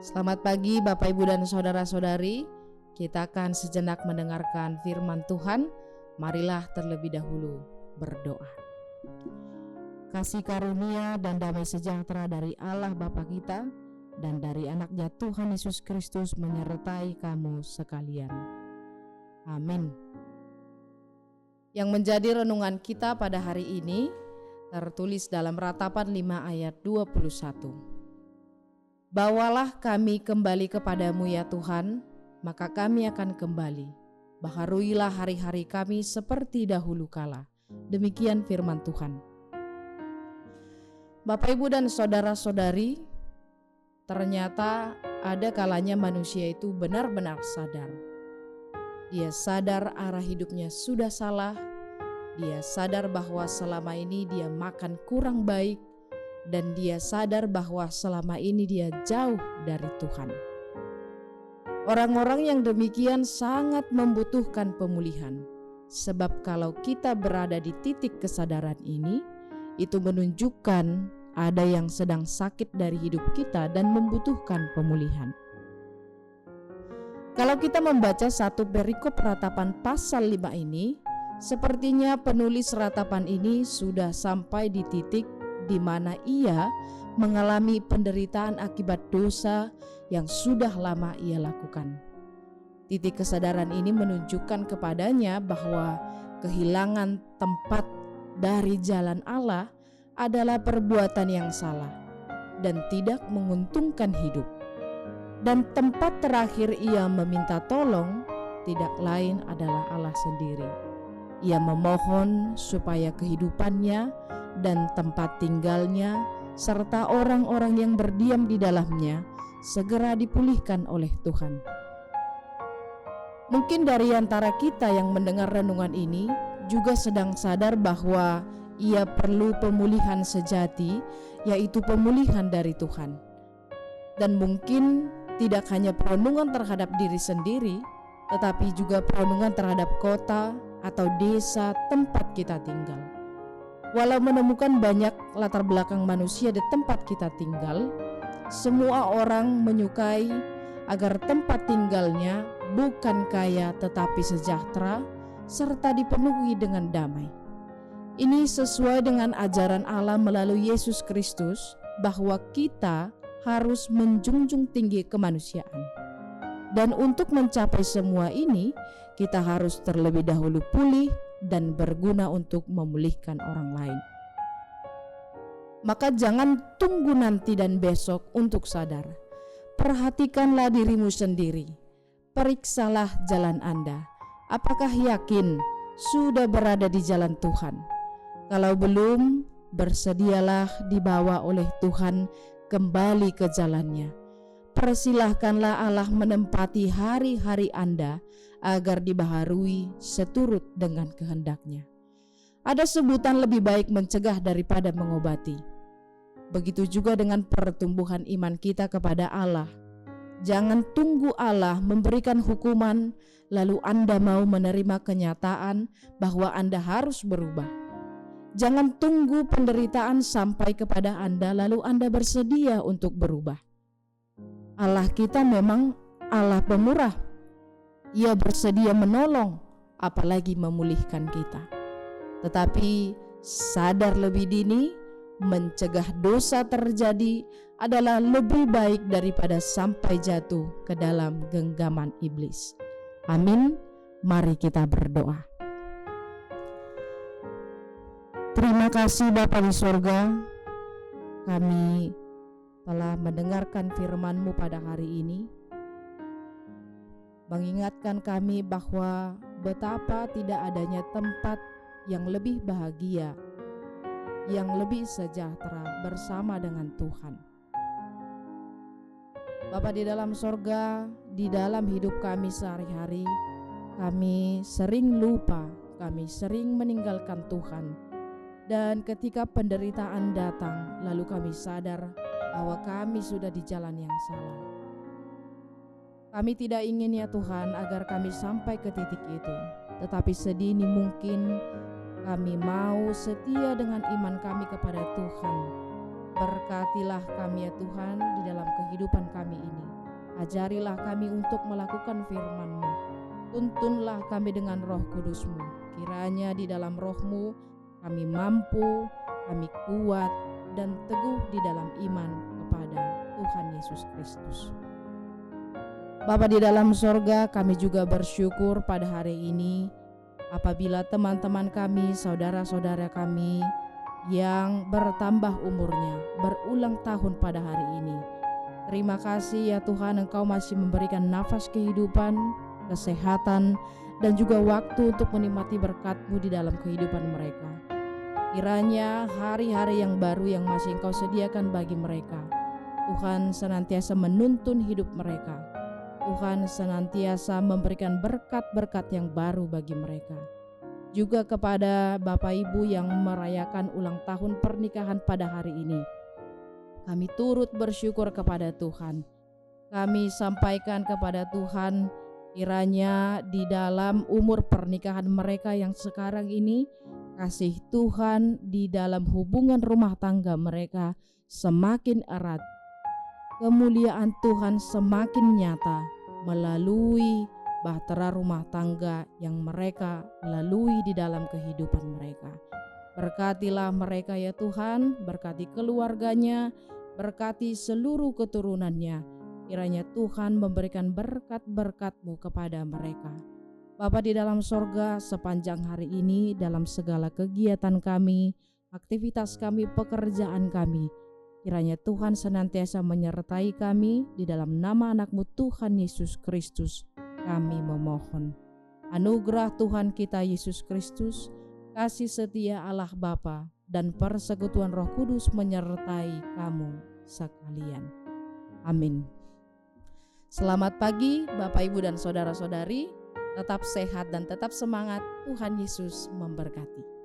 Selamat pagi Bapak Ibu dan Saudara-saudari. Kita akan sejenak mendengarkan firman Tuhan. Marilah terlebih dahulu berdoa. Kasih karunia dan damai sejahtera dari Allah Bapa kita dan dari anaknya Tuhan Yesus Kristus menyertai kamu sekalian. Amin. Yang menjadi renungan kita pada hari ini tertulis dalam Ratapan 5 ayat 21. Bawalah kami kembali kepadamu ya Tuhan, maka kami akan kembali. Baharuilah hari-hari kami seperti dahulu kala. Demikian firman Tuhan. Bapak Ibu dan Saudara-saudari, ternyata ada kalanya manusia itu benar-benar sadar. Dia sadar arah hidupnya sudah salah. Dia sadar bahwa selama ini dia makan kurang baik. Dan dia sadar bahwa selama ini dia jauh dari Tuhan. Orang-orang yang demikian sangat membutuhkan pemulihan. Sebab kalau kita berada di titik kesadaran ini, itu menunjukkan ada yang sedang sakit dari hidup kita dan membutuhkan pemulihan. Kalau kita membaca satu perikop Ratapan pasal 5 ini, sepertinya penulis Ratapan ini sudah sampai di titik di mana ia mengalami penderitaan akibat dosa yang sudah lama ia lakukan. Titik kesadaran ini menunjukkan kepadanya bahwa kehilangan tempat dari jalan Allah adalah perbuatan yang salah dan tidak menguntungkan hidup. Dan tempat terakhir ia meminta tolong tidak lain adalah Allah sendiri. Ia memohon supaya kehidupannya dan tempat tinggalnya serta orang-orang yang berdiam di dalamnya segera dipulihkan oleh Tuhan. Mungkin dari antara kita yang mendengar renungan ini juga sedang sadar bahwa ia perlu pemulihan sejati, yaitu pemulihan dari Tuhan. Dan mungkin tidak hanya perenungan terhadap diri sendiri, tetapi juga perenungan terhadap kota atau desa tempat kita tinggal. Walau menemukan banyak latar belakang manusia di tempat kita tinggal, semua orang menyukai agar tempat tinggalnya bukan kaya tetapi sejahtera serta dipenuhi dengan damai. Ini sesuai dengan ajaran Allah melalui Yesus Kristus bahwa kita harus menjunjung tinggi kemanusiaan. Dan untuk mencapai semua ini, kita harus terlebih dahulu pulih dan berguna untuk memulihkan orang lain. Maka jangan tunggu nanti dan besok untuk sadar. Perhatikanlah dirimu sendiri. Periksalah jalan Anda. Apakah yakin sudah berada di jalan Tuhan? Kalau belum, bersedialah dibawa oleh Tuhan kembali ke jalannya. Persilahkanlah Allah menempati hari-hari Anda agar dibaharui seturut dengan kehendak-Nya. Ada sebutan lebih baik mencegah daripada mengobati. Begitu juga dengan pertumbuhan iman kita kepada Allah. Jangan tunggu Allah memberikan hukuman lalu Anda mau menerima kenyataan bahwa Anda harus berubah. Jangan tunggu penderitaan sampai kepada Anda lalu Anda bersedia untuk berubah. Allah kita memang Allah pemurah. Ia bersedia menolong, apalagi memulihkan kita. Tetapi sadar lebih dini, mencegah dosa terjadi adalah lebih baik daripada sampai jatuh ke dalam genggaman iblis. Amin. Mari kita berdoa. Terima kasih Bapa di sorga, kami telah mendengarkan firman-Mu pada hari ini. Mengingatkan kami bahwa betapa tidak adanya tempat yang lebih bahagia, yang lebih sejahtera bersama dengan Tuhan. Bapa di dalam sorga, di dalam hidup kami sehari-hari, kami sering lupa, kami sering meninggalkan Tuhan. Dan ketika penderitaan datang, lalu kami sadar bahwa kami sudah di jalan yang salah. Kami tidak ingin ya Tuhan agar kami sampai ke titik itu, tetapi sedini mungkin kami mau setia dengan iman kami kepada Tuhan Berkatilah kami ya Tuhan di dalam kehidupan kami ini. Ajarilah kami untuk melakukan firman-Mu. Tuntunlah kami dengan Roh Kudus-Mu. Kiranya di dalam Roh-Mu kami mampu, kami kuat, dan teguh di dalam iman kepada Tuhan Yesus Kristus. Bapa di dalam sorga, kami juga bersyukur pada hari ini apabila teman-teman kami, saudara-saudara kami yang bertambah umurnya, berulang tahun pada hari ini. Terima kasih ya Tuhan, Engkau masih memberikan nafas kehidupan, kesehatan, dan juga waktu untuk menikmati berkat-Mu di dalam kehidupan mereka. Kiranya hari-hari yang baru yang masih Engkau sediakan bagi mereka, Tuhan senantiasa menuntun hidup mereka. Tuhan senantiasa memberikan berkat-berkat yang baru bagi mereka. Juga kepada Bapak Ibu yang merayakan ulang tahun pernikahan pada hari ini, kami turut bersyukur kepada Tuhan. Kami sampaikan kepada Tuhan, kiranya di dalam umur pernikahan mereka yang sekarang ini, kasih Tuhan di dalam hubungan rumah tangga mereka semakin erat. Kemuliaan Tuhan semakin nyata melalui bahtera rumah tangga yang mereka lalui di dalam kehidupan mereka. Berkatilah mereka ya Tuhan, berkati keluarganya, berkati seluruh keturunannya. Kiranya Tuhan memberikan berkat-berkat-Mu kepada mereka. Bapa di dalam sorga, sepanjang hari ini dalam segala kegiatan kami, aktivitas kami, pekerjaan kami, kiranya Tuhan senantiasa menyertai kami. Di dalam nama anak-Mu Tuhan Yesus Kristus kami memohon. Anugerah Tuhan kita Yesus Kristus, kasih setia Allah Bapa, dan persekutuan Roh Kudus menyertai kamu sekalian. Amin. Selamat pagi Bapak Ibu dan saudara-saudari. Tetap sehat dan tetap semangat. Tuhan Yesus memberkati.